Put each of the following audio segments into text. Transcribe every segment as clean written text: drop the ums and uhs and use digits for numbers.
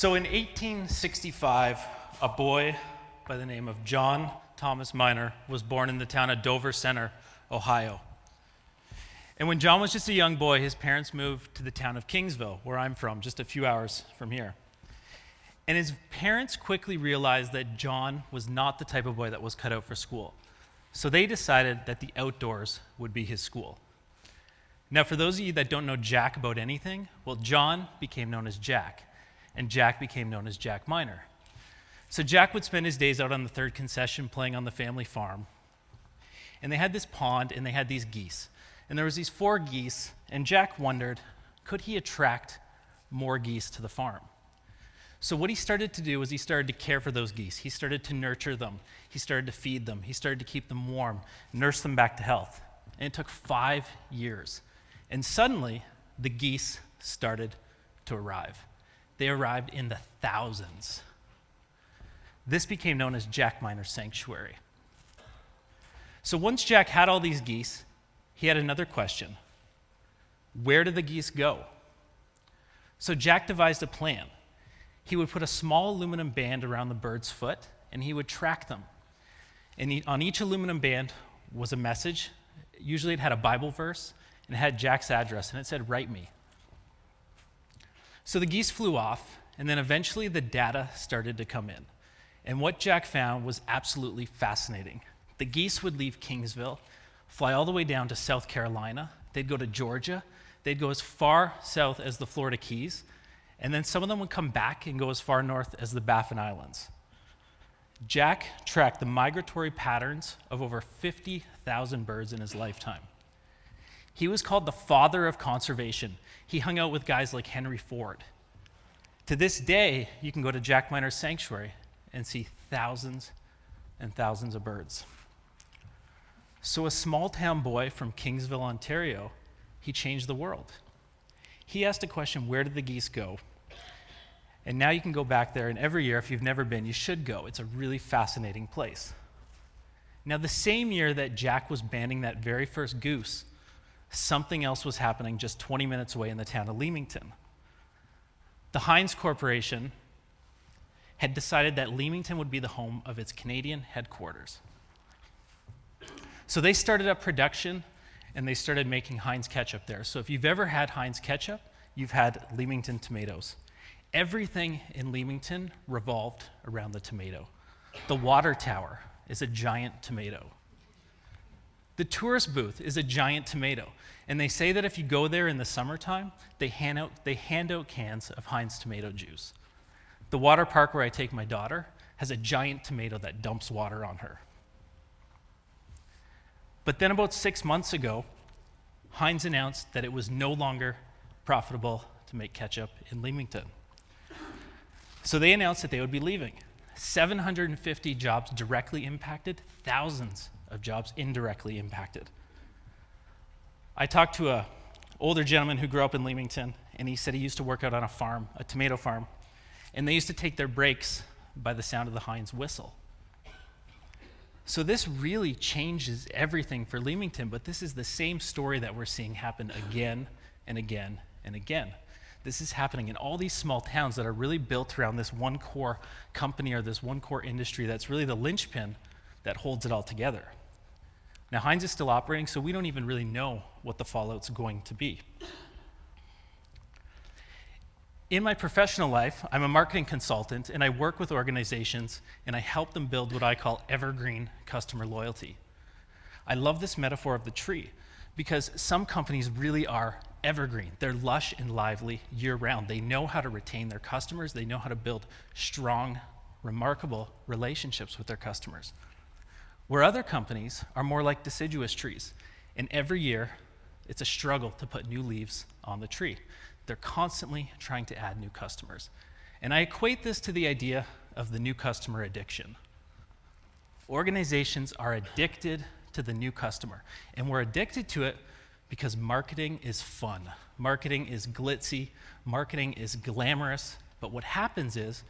So in 1865, a boy by the name of John Thomas Minor was born in the town of Dover Center, Ohio. And when John was just a young boy, his parents moved to the town of Kingsville, where I'm from, just a few hours from here. And his parents quickly realized that John was not the type of boy that was cut out for school. So they decided that the outdoors would be his school. Now, for those of you that don't know Jack about anything, well, John became known as Jack, and Jack became known as Jack Minor. So Jack would spend his days out on the third concession playing on the family farm. And they had this pond, and they had these geese. And there was these 4 geese, and Jack wondered, could he attract more geese to the farm? So what he started to do was he started to care for those geese. He started to nurture them. He started to feed them. He started to keep them warm, nurse them back to health. And it took 5 years. And suddenly, the geese started to arrive. They arrived in the thousands. This became known as Jack Minor's Sanctuary. So once Jack had all these geese, he had another question. Where did the geese go? So Jack devised a plan. He would put a small aluminum band around the bird's foot, and he would track them. And on each aluminum band was a message. Usually it had a Bible verse, and it had Jack's address, and it said, "Write me." So the geese flew off, and then eventually the data started to come in. And what Jack found was absolutely fascinating. The geese would leave Kingsville, fly all the way down to South Carolina. They'd go to Georgia. They'd go as far south as the Florida Keys. And then some of them would come back and go as far north as the Baffin Islands. Jack tracked the migratory patterns of over 50,000 birds in his lifetime. He was called the father of conservation. He hung out with guys like Henry Ford. To this day, you can go to Jack Minor's Sanctuary and see thousands and thousands of birds. So a small town boy from Kingsville, Ontario, he changed the world. He asked a question, where did the geese go? And now you can go back there, and every year, if you've never been, you should go. It's a really fascinating place. Now, the same year that Jack was banding that very first goose, something else was happening just 20 minutes away in the town of Leamington. The Heinz Corporation had decided that Leamington would be the home of its Canadian headquarters. So they started up production, and they started making Heinz ketchup there. So if you've ever had Heinz ketchup, you've had Leamington tomatoes. Everything in Leamington revolved around the tomato. The water tower is a giant tomato. The tourist booth is a giant tomato. And they say that if you go there in the summertime, they hand out cans of Heinz tomato juice. The water park where I take my daughter has a giant tomato that dumps water on her. But then about 6 months ago, Heinz announced that it was no longer profitable to make ketchup in Leamington. So they announced that they would be leaving. 750 jobs directly impacted, thousands of jobs indirectly impacted. I talked to an older gentleman who grew up in Leamington, and he said he used to work out on a farm, a tomato farm, and they used to take their breaks by the sound of the Heinz whistle. So this really changes everything for Leamington, but this is the same story that we're seeing happen again and again and again. This is happening in all these small towns that are really built around this one core company or this one core industry that's really the linchpin that holds it all together. Now, Heinz is still operating, so we don't even really know what the fallout's going to be. In my professional life, I'm a marketing consultant, and I work with organizations, and I help them build what I call evergreen customer loyalty. I love this metaphor of the tree because some companies really are evergreen. They're lush and lively year-round. They know how to retain their customers. They know how to build strong, remarkable relationships with their customers. Where other companies are more like deciduous trees, and every year, it's a struggle to put new leaves on the tree. They're constantly trying to add new customers. And I equate this to the idea of the new customer addiction. Organizations are addicted to the new customer, and we're addicted to it because marketing is fun. Marketing is glitzy. Marketing is glamorous. But what happens is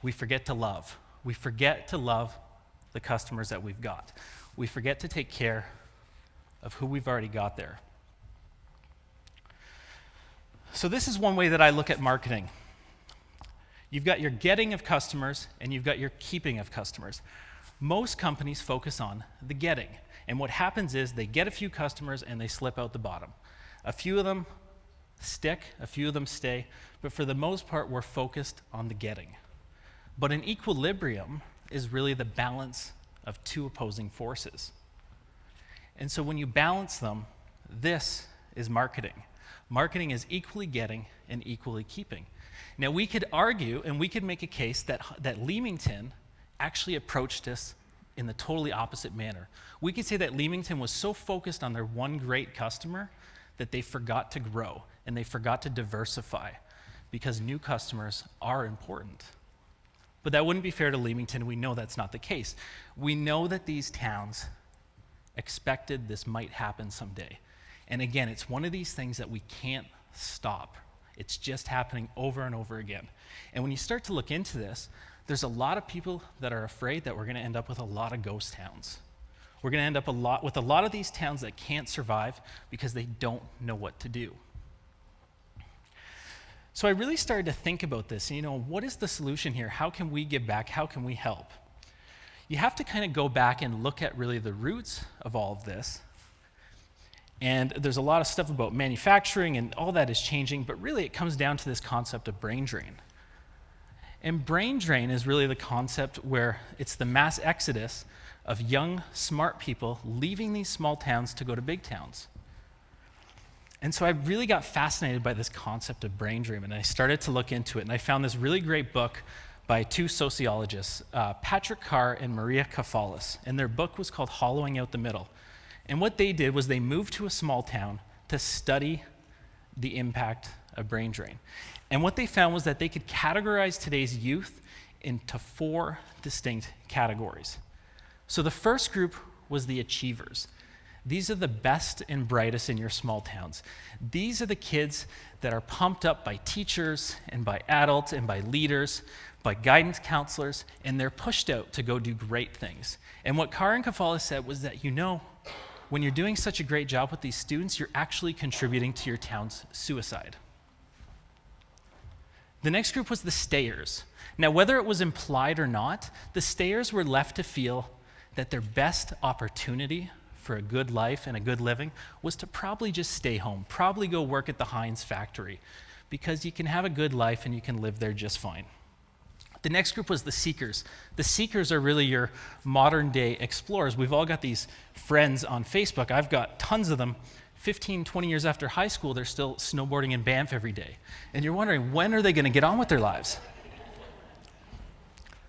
we forget to love. We forget to love the customers that we've got. We forget to take care of who we've already got there. So this is one way that I look at marketing. You've got your getting of customers, and you've got your keeping of customers. Most companies focus on the getting. And what happens is they get a few customers and they slip out the bottom. A few of them stick, a few of them stay, but for the most part, we're focused on the getting. But an equilibrium is really the balance of two opposing forces. And so when you balance them, this is marketing. Marketing is equally getting and equally keeping. Now, we could argue and we could make a case that Leamington actually approached this in the totally opposite manner. We could say that Leamington was so focused on their one great customer that they forgot to grow and they forgot to diversify because new customers are important. But that wouldn't be fair to Leamington. We know that's not the case. We know that these towns expected this might happen someday. And again, it's one of these things that we can't stop. It's just happening over and over again. And when you start to look into this, there's a lot of people that are afraid that we're going to end up with a lot of ghost towns. We're going to end up with a lot of these towns that can't survive because they don't know what to do. So I really started to think about this. What is the solution here? How can we give back? How can we help? You have to kind of go back and look at really the roots of all of this. And there's a lot of stuff about manufacturing and all that is changing, but really it comes down to this concept of brain drain. And brain drain is really the concept where it's the mass exodus of young, smart people leaving these small towns to go to big towns. And so I really got fascinated by this concept of brain drain, and I started to look into it, and I found this really great book by two sociologists, Patrick Carr and Maria Kafalis, and their book was called Hollowing Out the Middle. And what they did was they moved to a small town to study the impact of brain drain. And what they found was that they could categorize today's youth into 4 distinct categories. So the first group was the achievers. These are the best and brightest in your small towns. These are the kids that are pumped up by teachers and by adults and by leaders, by guidance counselors, and they're pushed out to go do great things. And what Carr and Kafalis said was that, when you're doing such a great job with these students, you're actually contributing to your town's suicide. The next group was the stayers. Now, whether it was implied or not, the stayers were left to feel that their best opportunity for a good life and a good living was to probably just stay home, probably go work at the Heinz factory, because you can have a good life and you can live there just fine. The next group was the seekers. The seekers are really your modern day explorers. We've all got these friends on Facebook. I've got tons of them. 15, 20 years after high school, they're still snowboarding in Banff every day. And you're wondering, when are they going to get on with their lives?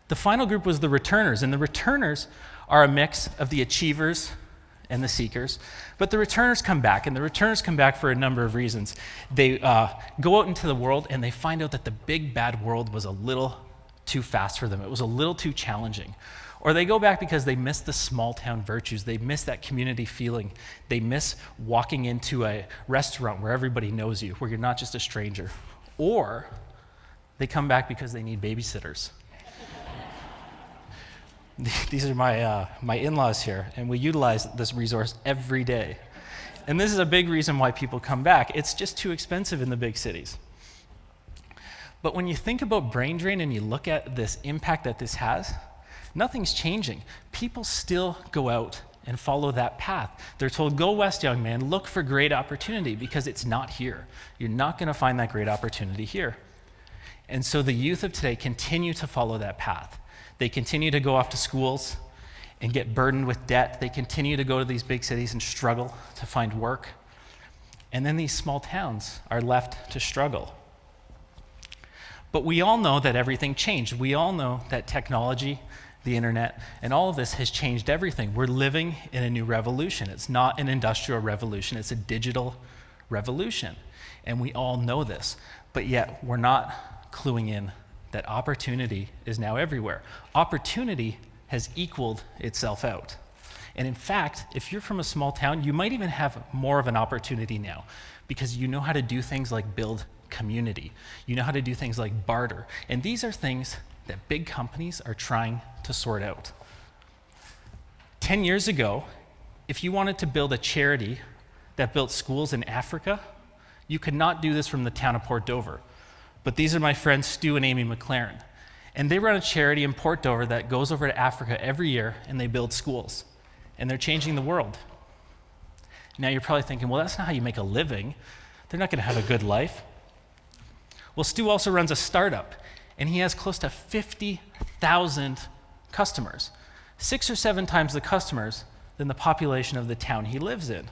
The final group was the returners. And the returners are a mix of the achievers and the seekers. But the returners come back, and the returners come back for a number of reasons. They go out into the world, and they find out that the big, bad world was a little too fast for them. It was a little too challenging. Or they go back because they miss the small town virtues. They miss that community feeling. They miss walking into a restaurant where everybody knows you, where you're not just a stranger. Or they come back because they need babysitters. These are my in-laws here, and we utilize this resource every day. And this is a big reason why people come back. It's just too expensive in the big cities. But when you think about brain drain and you look at this impact that this has, nothing's changing. People still go out and follow that path. They're told, go west, young man, look for great opportunity, because it's not here. You're not going to find that great opportunity here. And so the youth of today continue to follow that path. They continue to go off to schools and get burdened with debt. They continue to go to these big cities and struggle to find work. And then these small towns are left to struggle. But we all know that everything changed. We all know that technology, the internet, and all of this has changed everything. We're living in a new revolution. It's not an industrial revolution, it's a digital revolution. And we all know this, but yet we're not cluing in that opportunity is now everywhere. Opportunity has equaled itself out. And in fact, if you're from a small town, you might even have more of an opportunity now, because you know how to do things like build community. You know how to do things like barter. And these are things that big companies are trying to sort out. 10 years ago, if you wanted to build a charity that built schools in Africa, you could not do this from the town of Port Dover. But these are my friends Stu and Amy McLaren. And they run a charity in Port Dover that goes over to Africa every year, and they build schools. And they're changing the world. Now you're probably thinking, well, that's not how you make a living. They're not going to have a good life. Well, Stu also runs a startup, and he has close to 50,000 customers, 6 or 7 times the customers than the population of the town he lives in.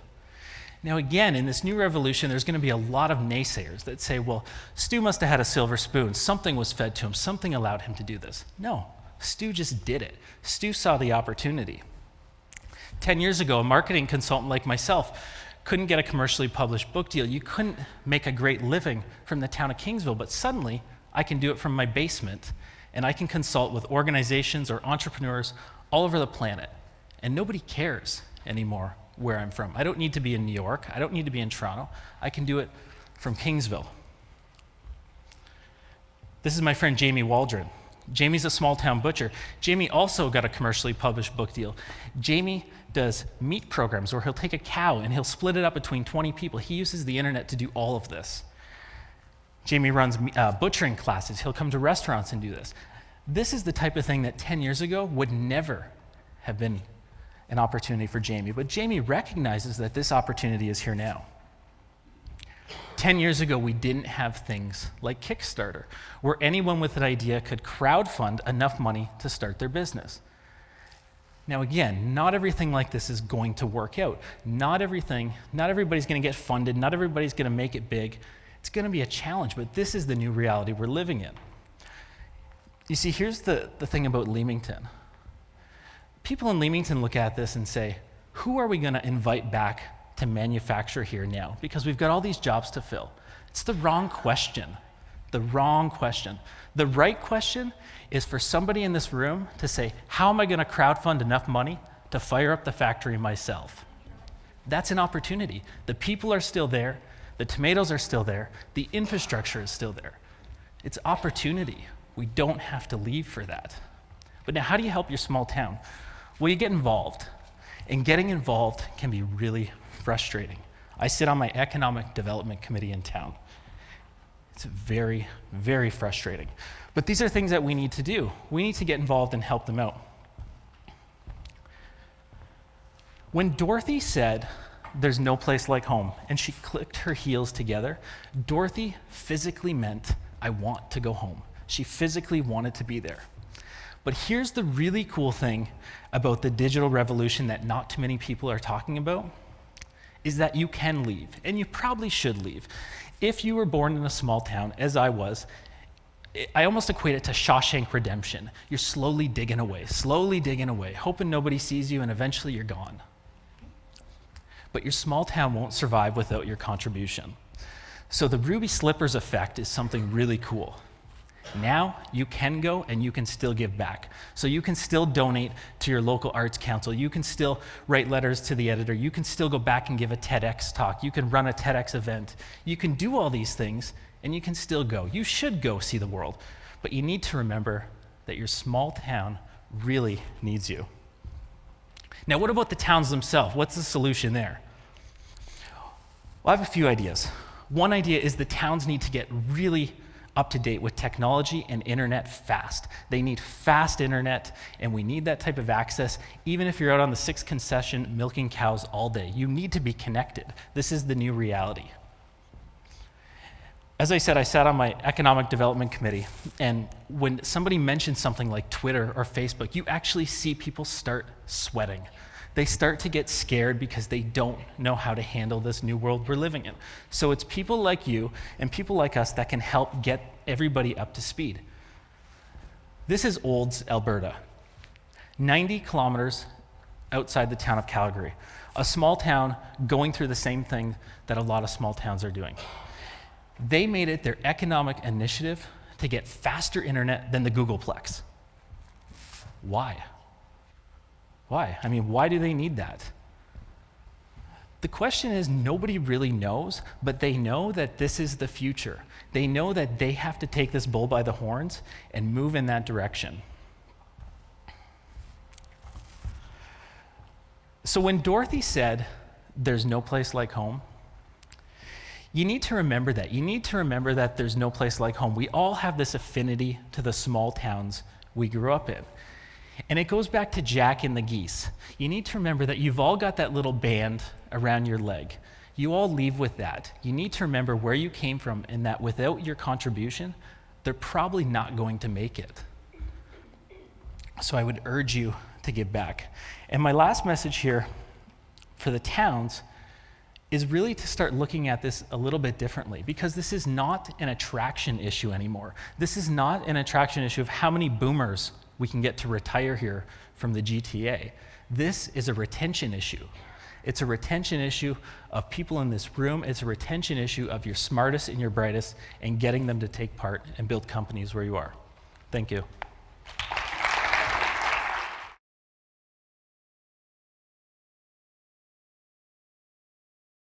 Now again, in this new revolution, there's going to be a lot of naysayers that say, well, Stu must have had a silver spoon. Something was fed to him. Something allowed him to do this. No, Stu just did it. Stu saw the opportunity. 10 years ago, a marketing consultant like myself couldn't get a commercially published book deal. You couldn't make a great living from the town of Kingsville, but suddenly I can do it from my basement, and I can consult with organizations or entrepreneurs all over the planet. And nobody cares anymore where I'm from. I don't need to be in New York. I don't need to be in Toronto. I can do it from Kingsville. This is my friend Jamie Waldron. Jamie's a small town butcher. Jamie also got a commercially published book deal. Jamie does meat programs where he'll take a cow and he'll split it up between 20 people. He uses the internet to do all of this. Jamie runs butchering classes. He'll come to restaurants and do this. This is the type of thing that 10 years ago would never have been an opportunity for Jamie, but Jamie recognizes that this opportunity is here now. 10 years ago, we didn't have things like Kickstarter, where anyone with an idea could crowdfund enough money to start their business. Now again, not everything like this is going to work out. Not everybody's going to get funded, not everybody's going to make it big. It's going to be a challenge, but this is the new reality we're living in. You see, here's the thing about Leamington. People in Leamington look at this and say, who are we going to invite back to manufacture here now? Because we've got all these jobs to fill. It's the wrong question. The wrong question. The right question is for somebody in this room to say, how am I going to crowdfund enough money to fire up the factory myself? That's an opportunity. The people are still there. The tomatoes are still there. The infrastructure is still there. It's opportunity. We don't have to leave for that. But now, how do you help your small town? Well, you get involved, and getting involved can be really frustrating. I sit on my economic development committee in town. It's very, very frustrating. But these are things that we need to do. We need to get involved and help them out. When Dorothy said, "There's no place like home," and she clicked her heels together, Dorothy physically meant, I want to go home. She physically wanted to be there. But here's the really cool thing about the digital revolution that not too many people are talking about, is that you can leave, and you probably should leave. If you were born in a small town, as I was, I almost equate it to Shawshank Redemption. You're slowly digging away, hoping nobody sees you, and eventually you're gone. But your small town won't survive without your contribution. So the Ruby Slippers effect is something really cool. Now you can go and you can still give back. So you can still donate to your local arts council. You can still write letters to the editor. You can still go back and give a TEDx talk. You can run a TEDx event. You can do all these things and you can still go. You should go see the world. But you need to remember that your small town really needs you. Now, what about the towns themselves? What's the solution there? Well, I have a few ideas. One idea is the towns need to get really up to date with technology and internet fast. They need fast internet, and we need that type of access even if you're out on the 6th concession milking cows all day. You need to be connected. This is the new reality. As I said, I sat on my economic development committee, and when somebody mentions something like Twitter or Facebook, you actually see people start sweating. They start to get scared because they don't know how to handle this new world we're living in. So it's people like you and people like us that can help get everybody up to speed. This is Olds, Alberta, 90 kilometers outside the town of Calgary, a small town going through the same thing that a lot of small towns are doing. They made it their economic initiative to get faster internet than the Googleplex. Why? Why? I mean, why do they need that? The question is, nobody really knows, but they know that this is the future. They know that they have to take this bull by the horns and move in that direction. So when Dorothy said, "There's no place like home," You need to remember that. You need to remember that there's no place like home. We all have this affinity to the small towns we grew up in. And it goes back to Jack and the geese. You need to remember that you've all got that little band around your leg. You all leave with that. You need to remember where you came from and that without your contribution, they're probably not going to make it. So I would urge you to give back. And my last message here for the towns is really to start looking at this a little bit differently, because this is not an attraction issue anymore. This is not an attraction issue of how many boomers we can get to retire here from the GTA. This is a retention issue. It's a retention issue of people in this room. It's a retention issue of your smartest and your brightest and getting them to take part and build companies where you are. Thank you.